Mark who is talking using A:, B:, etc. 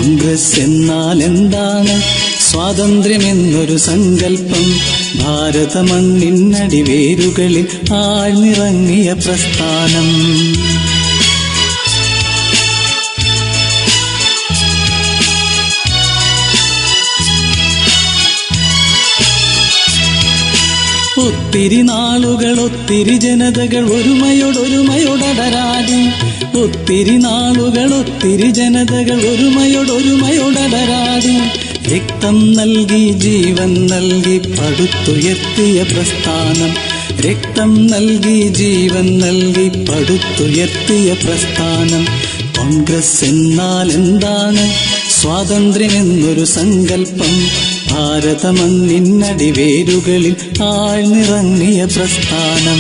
A: കോൺഗ്രസ് എന്നാൽ എന്താണ്? സ്വാതന്ത്ര്യമെന്നൊരു സങ്കല്പം. ഭാരതമണ്ണിനടിവേരുകളിൽ ആഴ്ന്നിറങ്ങിയ പ്രസ്ഥാനം. ഒത്തിരി നാളുകൾ ഒത്തിരി ജനതകൾ ഒരുമയോടൊരുമയോടടരാടി. ഒത്തിരി നാളുകൾ ഒത്തിരി ജനതകൾ ഒരുമയോടൊരുമയോടടരാടി. രക്തം നൽകി ജീവൻ നൽകി പടുത്തുയർത്തിയ പ്രസ്ഥാനം. രക്തം നൽകി ജീവൻ നൽകി പടുത്തുയർത്തിയ പ്രസ്ഥാനം. കോൺഗ്രസ് എന്നാൽ എന്താണ്? സ്വാതന്ത്ര്യമെന്നൊരു സങ്കല്പം. ഭാരതമണ്ണിനടിവേരുകളിൽ ആഴ്ന്നിറങ്ങിയ പ്രസ്ഥാനം.